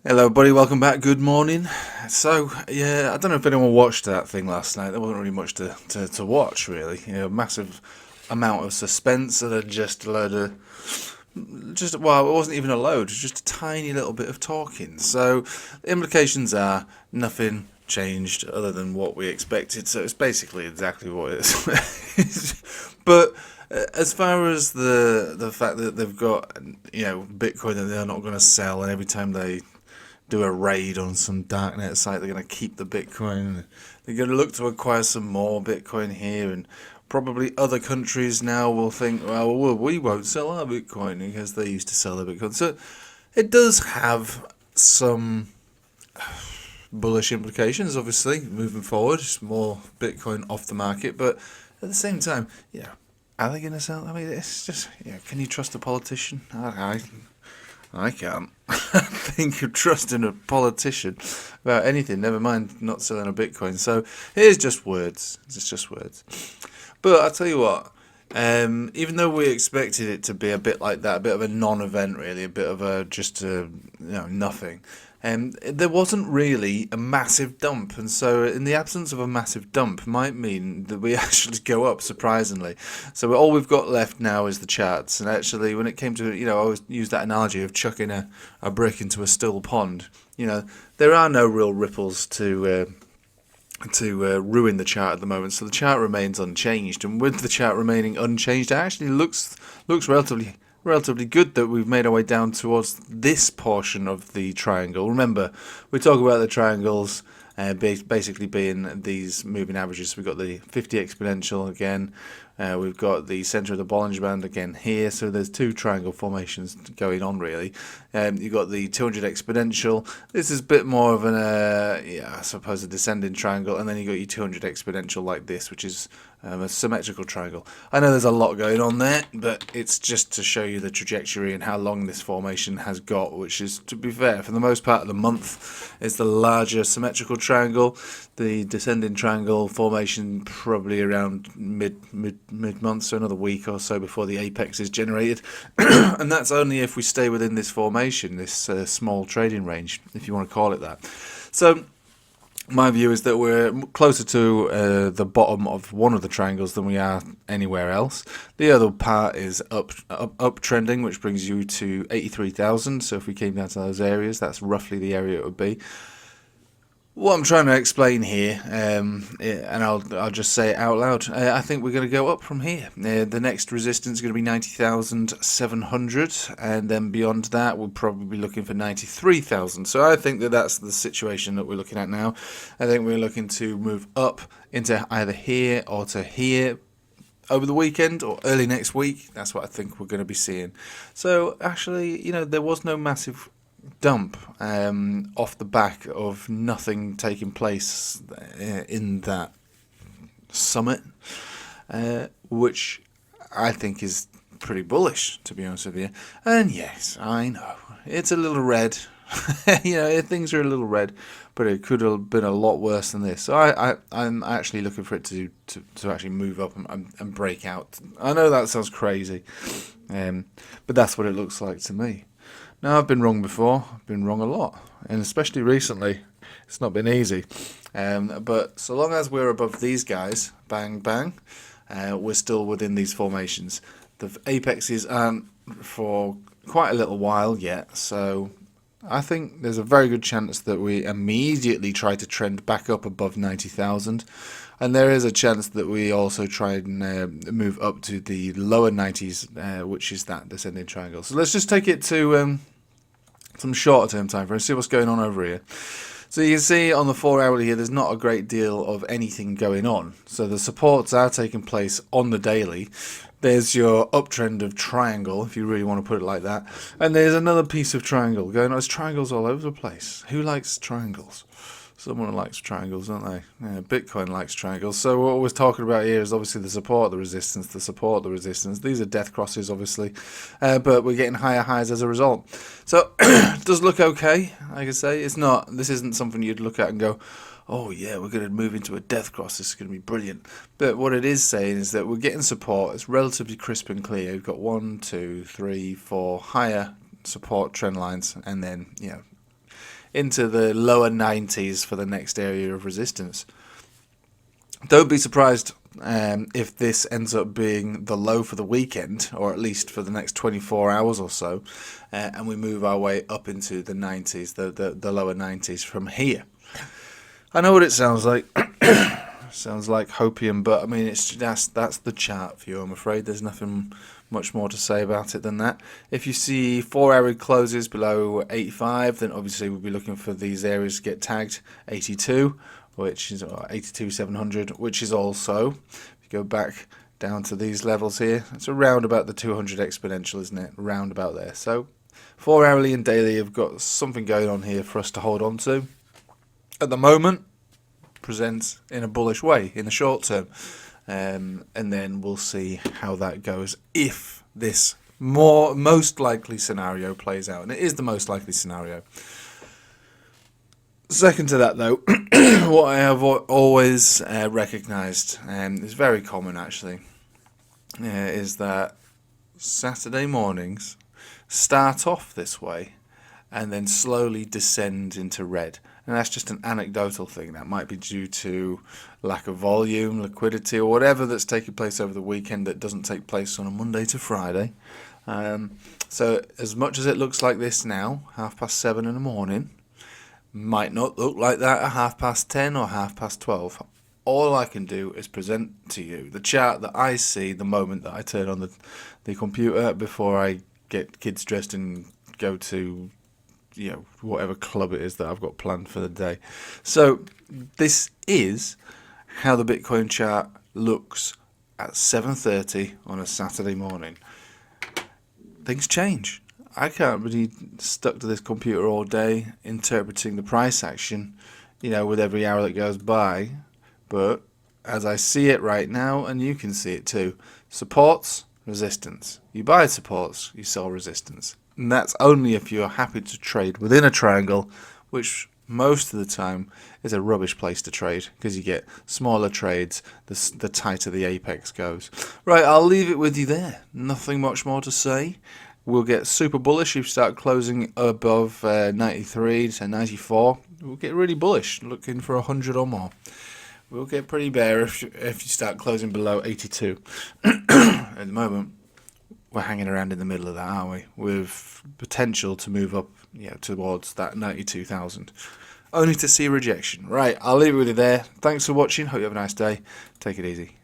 Hello, buddy. Welcome back. Good morning. So, yeah, I don't know if anyone watched that thing last night. There wasn't really much to watch, really. Massive amount of suspense and just a load of well, it wasn't even a load. It was just a tiny little bit of talking. So, the implications are nothing changed other than what we expected. So it's basically exactly what it is. But as far as the fact that they've got Bitcoin that they're not going to sell, and every time they do a raid on some darknet site, they're going to keep the Bitcoin. They're going to look to acquire some more Bitcoin here, and probably other countries now will think, well, we won't sell our Bitcoin because they used to sell their Bitcoin. So it does have some bullish implications, obviously, moving forward. Just more Bitcoin off the market, but at the same time, are they going to sell? I mean, it's just, can you trust a politician? I can't. I think of trusting a politician about anything, never mind not selling a Bitcoin. So here's just words. It's just words. But I'll tell you what, even though we expected it to be a bit like that, a bit of a non-event really, a bit of a just nothing, there wasn't really a massive dump, and so in the absence of a massive dump might mean that we actually go up surprisingly. So all we've got left now is the charts, and actually when it came to, I always use that analogy of chucking a brick into a still pond. There are no real ripples to ruin the chart at the moment, so the chart remains unchanged. And with the chart remaining unchanged, it actually looks relatively good that we've made our way down towards this portion of the triangle. Remember, we talk about the triangles basically being these moving averages. We've got the 50 exponential again. We've got the center of the Bollinger Band again here. So there's two triangle formations going on really. You've got the 200 exponential. This is a bit more of an, I suppose, a descending triangle. And then you've got your 200 exponential like this, which is a symmetrical triangle. I know there's a lot going on there, but it's just to show you the trajectory and how long this formation has got, which is, to be fair, for the most part of the month, is the larger symmetrical triangle. The descending triangle formation probably around mid-month, so another week or so before the apex is generated. And that's only if we stay within this formation, this small trading range, if you want to call it that. So my view is that we're closer to the bottom of one of the triangles than we are anywhere else. The other part is up trending, which brings you to 83,000. So if we came down to those areas, that's roughly the area it would be. What I'm trying to explain here, and I'll just say it out loud, I think we're going to go up from here. The next resistance is going to be 90,700, and then beyond that we'll probably be looking for 93,000. So I think that that's the situation that we're looking at now. I think we're looking to move up into either here or to here over the weekend or early next week. That's what I think we're going to be seeing. So actually, there was no massive dump off the back of nothing taking place in that summit, which I think is pretty bullish, to be honest with you. And yes, I know it's a little red. Things are a little red, but it could have been a lot worse than this. So I'm actually looking for it to actually move up and break out. I know that sounds crazy, but that's what it looks like to me. Now, I've been wrong before. I've been wrong a lot, and especially recently, it's not been easy. But so long as we're above these guys, bang, bang, we're still within these formations. The apexes aren't for quite a little while yet, so I think there's a very good chance that we immediately try to trend back up above 90,000. And there is a chance that we also try and move up to the lower 90s, which is that descending triangle. So let's just take it to some shorter term time frames, see what's going on over here. So you can see on the 4 hourly here, there's not a great deal of anything going on. So the supports are taking place on the daily. There's your uptrend of triangle, if you really want to put it like that. And there's another piece of triangle going on. There's triangles all over the place. Who likes triangles? Someone likes triangles, don't they? Yeah, Bitcoin likes triangles. So what we're talking about here is obviously the support, the resistance, the support, the resistance. These are death crosses, obviously, but we're getting higher highs as a result. So it does look okay, like I say. It's not. This isn't something you'd look at and go, oh yeah, we're going to move into a death cross. This is going to be brilliant. But what it is saying is that we're getting support. It's relatively crisp and clear. We've got 1, 2, 3, 4 higher support trend lines, and then into the lower 90s for the next area of resistance. Don't be surprised if this ends up being the low for the weekend, or at least for the next 24 hours or so, and we move our way up into the 90s, the lower 90s from here. I know what it sounds like. Sounds like hopium, but I mean, that's the chart view. I'm afraid there's nothing much more to say about it than that. If you see 4-hour closes below 85, then obviously we'll be looking for these areas to get tagged 82, which is 82,700, which is also, if you go back down to these levels here, it's around about the 200 exponential, isn't it? Round about there. So 4-hourly and daily have got something going on here for us to hold on to. At the moment, presents in a bullish way in the short term, and then we'll see how that goes if this most likely scenario plays out, and it is the most likely scenario. Second to that, though, what I have always recognised, and it's very common actually, is that Saturday mornings start off this way and then slowly descend into red. And that's just an anecdotal thing. That might be due to lack of volume, liquidity, or whatever that's taking place over the weekend that doesn't take place on a Monday to Friday. So as much as it looks like this now, 7:30 in the morning, might not look like that at 10:30 or 12:30. All I can do is present to you the chart that I see the moment that I turn on the computer before I get kids dressed and go to whatever club it is that I've got planned for the day. So this is how the Bitcoin chart looks at 7:30 on a Saturday morning. Things change. I can't really stuck to this computer all day interpreting the price action, with every hour that goes by. But as I see it right now, and you can see it too, supports, resistance. You buy supports, you sell resistance. And that's only if you're happy to trade within a triangle, which most of the time is a rubbish place to trade because you get smaller trades the tighter the apex goes. Right, I'll leave it with you there. Nothing much more to say. We'll get super bullish if you start closing above 93 to 94. We'll get really bullish, looking for 100 or more. We'll get pretty bear if you start closing below 82. At the moment, we're hanging around in the middle of that, aren't we? With potential to move up, towards that 92,000. Only to see rejection. Right, I'll leave it with you there. Thanks for watching. Hope you have a nice day. Take it easy.